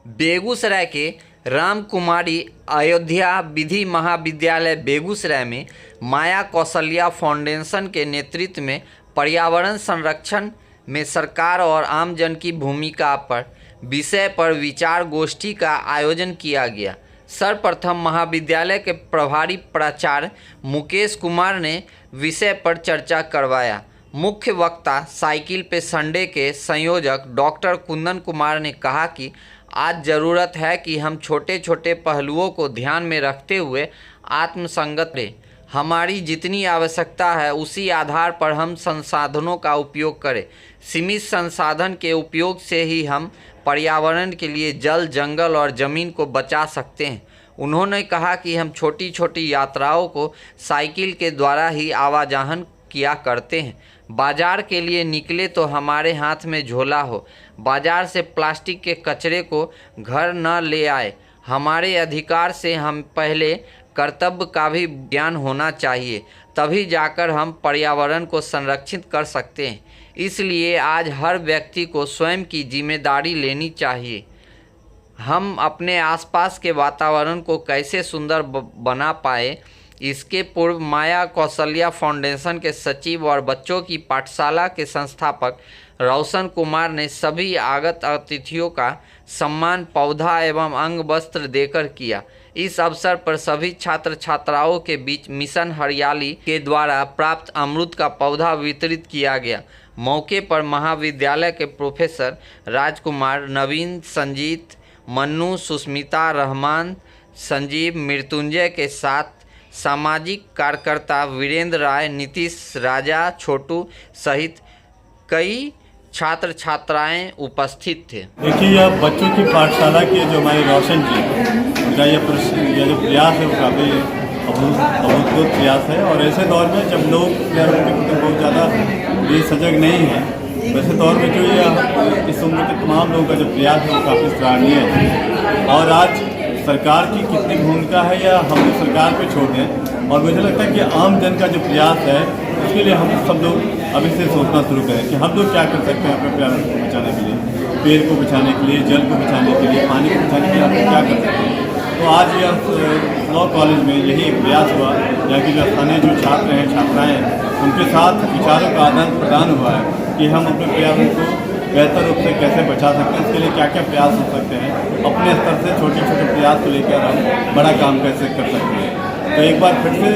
बेगूसराय के राम कुमारी अयोध्या विधि महाविद्यालय बेगूसराय में माया कौशल्या फाउंडेशन के नेतृत्व में पर्यावरण संरक्षण में सरकार और आमजन की भूमिका पर विषय पर विचार गोष्ठी का आयोजन किया गया। सर्वप्रथम महाविद्यालय के प्रभारी प्राचार्य मुकेश कुमार ने विषय पर चर्चा करवाया। मुख्य वक्ता साइकिल पे संडे के संयोजक डॉक्टर कुंदन कुमार ने कहा कि आज ज़रूरत है कि हम छोटे छोटे पहलुओं को ध्यान में रखते हुए आत्मसंगत रहें। हमारी जितनी आवश्यकता है उसी आधार पर हम संसाधनों का उपयोग करें। सीमित संसाधन के उपयोग से ही हम पर्यावरण के लिए जल, जंगल और ज़मीन को बचा सकते हैं। उन्होंने कहा कि हम छोटी छोटी यात्राओं को साइकिल के द्वारा ही आवाजाही किया करते हैं। बाजार के लिए निकले तो हमारे हाथ में झोला हो। बाजार से प्लास्टिक के कचरे को घर न ले आए। हमारे अधिकार से हम पहले कर्तव्य का भी ज्ञान होना चाहिए, तभी जाकर हम पर्यावरण को संरक्षित कर सकते हैं। इसलिए आज हर व्यक्ति को स्वयं की जिम्मेदारी लेनी चाहिए। हम अपने आसपास के वातावरण को कैसे सुंदर बना पाए, इसके पूर्व माया कौशल्या फाउंडेशन के सचिव और बच्चों की पाठशाला के संस्थापक रोशन कुमार ने सभी आगत अतिथियों का सम्मान पौधा एवं अंग वस्त्र देकर किया। इस अवसर पर सभी छात्र छात्राओं के बीच मिशन हरियाली के द्वारा प्राप्त अमरूद का पौधा वितरित किया गया। मौके पर महाविद्यालय के प्रोफेसर राजकुमार, नवीन, संजीत, मन्नू, सुस्मिता, रहमान, संजीव, मृत्युंजय के साथ सामाजिक कार्यकर्ता वीरेंद्र राय, नीतीश, राजा, छोटू सहित कई छात्र छात्राएं उपस्थित थे। देखिए, यह बच्चों की पाठशाला के जो हमारे रोशन जी, उनका यह जो प्रयास है वो काफ़ी अभूतपूर्व प्रयास है। और ऐसे दौर में जब लोग बहुत ज़्यादा ये सजग नहीं है, वैसे दौर में जो यह इस उम्र के तमाम लोगों का जो प्रयास है वो काफ़ी सराहनीय है। और आज सरकार की कितनी भूमिका है या हम लोग सरकार पे छोड़ दें, और मुझे लगता है कि आम जन का जो प्रयास है उसके लिए हम सब लोग अभी से सोचना शुरू करें कि हम लोग क्या कर सकते हैं अपने पर्यावरण को बचाने के लिए, पेड़ को बचाने के लिए, जल को बचाने के लिए, पानी को बचाने के लिए हम लोग क्या कर सकते हैं। तो आज यह लॉ कॉलेज में यही एक प्रयास हुआ, यहाँ की जो स्थानीय जो छात्र हैं, छात्राएँ हैं, उनके साथ विचारों का आदान प्रदान हुआ है कि हम अपने पर्यावरण को बेहतर रूप से कैसे बचा सकते हैं, इसके लिए क्या क्या प्रयास हो सकते हैं। अपने स्तर से छोटे छोटे प्रयास को लेकर हम बड़ा काम कैसे कर सकते हैं। तो एक बार फिर से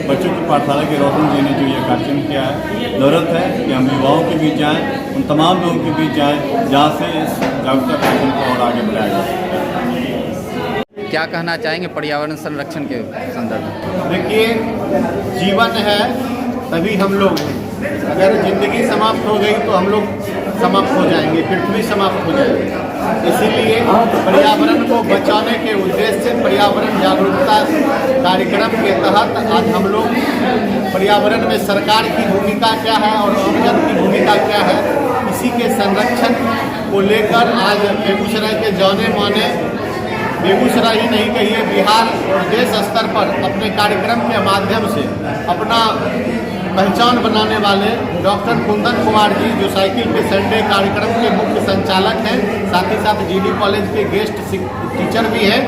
बच्चों की पाठशाला के रोशन जी ने जो ये कार्यक्रम किया है, ज़रूरत है कि हम युवाओं के बीच जाएँ, उन तमाम लोगों के बीच जाएँ जहाँ से इस जागरूकता कार्यक्रम को और आगे बढ़ाया जा सकता है। क्या कहना चाहेंगे पर्यावरण संरक्षण के संदर्भ में? देखिए, जीवन है तभी हम लोग, अगर ज़िंदगी समाप्त हो गई तो हम लोग समाप्त हो जाएंगे, पृथ्वी समाप्त हो जाएगी। इसीलिए पर्यावरण को बचाने के उद्देश्य से पर्यावरण जागरूकता कार्यक्रम के तहत आज हम लोग पर्यावरण में सरकार की भूमिका क्या है और आमजन की भूमिका क्या है, इसी के संरक्षण को लेकर आज बेगूसराय के जाने माने, बेगूसराय ही नहीं कहिए बिहार और देश स्तर पर अपने कार्यक्रम के माध्यम से अपना पहचान बनाने वाले डॉक्टर कुंदन कुमार जी, जो साइकिल पे संडे कार्यक्रम के मुख्य संचालक हैं, साथ ही साथ जीडी कॉलेज के गेस्ट टीचर भी हैं,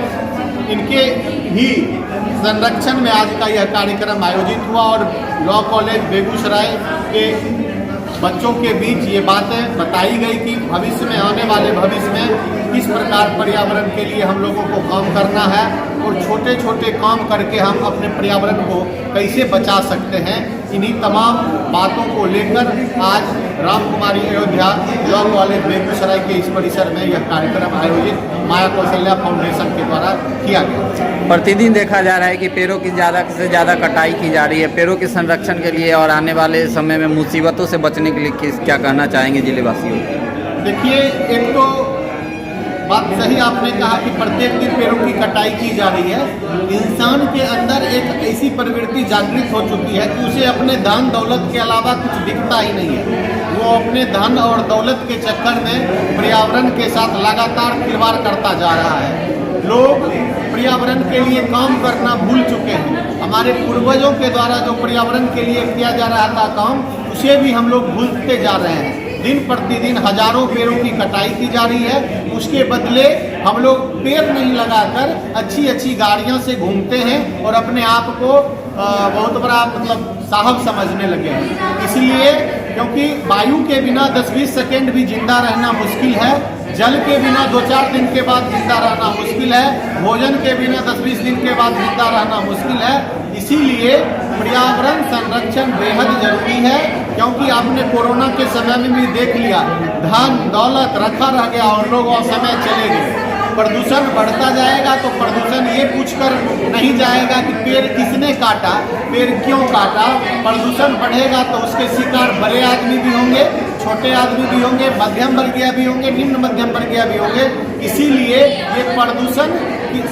इनके ही संरक्षण में आज का यह कार्यक्रम आयोजित हुआ। और लॉ कॉलेज बेगूसराय के बच्चों के बीच ये बातें बताई गई कि भविष्य में, आने वाले भविष्य में किस प्रकार पर्यावरण के लिए हम लोगों को काम करना है और छोटे छोटे काम करके हम अपने पर्यावरण को कैसे बचा सकते हैं। इन्हीं तमाम बातों को लेकर आज राम कुमारी अयोध्या लॉ कॉलेज बेगूसराय के इस परिसर में यह कार्यक्रम आयोजित माया कौशल्या फाउंडेशन के द्वारा किया गया। प्रतिदिन देखा जा रहा है कि पेड़ों की ज़्यादा से ज़्यादा कटाई की जा रही है। पेड़ों के संरक्षण के लिए और आने वाले समय में मुसीबतों से बचने के लिए क्या कहना चाहेंगे जिलेवासियों? देखिए, एक तो बात सही आपने कहा कि प्रत्येक दिन पेड़ों की कटाई की जा रही है। इंसान के अंदर एक ऐसी प्रवृत्ति जागृत हो चुकी है कि उसे अपने धन दौलत के अलावा कुछ दिखता ही नहीं है। वो अपने धन और दौलत के चक्कर में पर्यावरण के साथ लगातार खिलवाड़ करता जा रहा है। लोग पर्यावरण के लिए काम करना भूल चुके हैं। हमारे पूर्वजों के द्वारा जो पर्यावरण के लिए किया जा रहा था काम, उसे भी हम लोग भूलते जा रहे हैं। दिन प्रतिदिन हजारों पेड़ों की कटाई की जा रही है। उसके बदले हम लोग पेड़ नहीं लगाकर अच्छी अच्छी गाड़ियों से घूमते हैं और अपने आप को बहुत बड़ा मतलब साहब समझने लगे हैं। इसलिए क्योंकि वायु के बिना 10-20 सेकेंड भी जिंदा रहना मुश्किल है, जल के बिना 2-4 दिन के बाद जिंदा रहना मुश्किल है, भोजन के बिना 10-20 दिन के बाद जिंदा रहना मुश्किल है। इसीलिए पर्यावरण संरक्षण बेहद जरूरी है, क्योंकि आपने कोरोना के समय में भी देख लिया, धन दौलत रखा रह गया और लोग और समय चले गए। प्रदूषण बढ़ता जाएगा तो प्रदूषण ये पूछकर नहीं जाएगा कि पेड़ किसने काटा, पेड़ क्यों काटा। प्रदूषण बढ़ेगा तो उसके शिकार बड़े आदमी भी होंगे, छोटे आदमी भी होंगे, मध्यम वर्गीय भी होंगे, निम्न मध्यम वर्गीय भी होंगे। इसीलिए ये प्रदूषण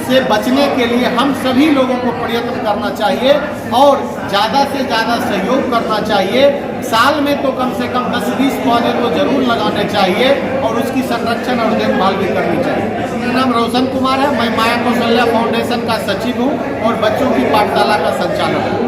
से बचने के लिए हम सभी लोगों को प्रयत्न करना चाहिए और ज़्यादा से ज़्यादा सहयोग करना चाहिए। साल में तो कम से कम 10-20 पौधे तो जरूर लगाने चाहिए और उसकी संरक्षण और देखभाल भी करनी चाहिए। मेरा नाम रोशन कुमार है, मैं माया कौशल्या फाउंडेशन का सचिव हूँ और बच्चों की पाठशाला का संचालक हूँ।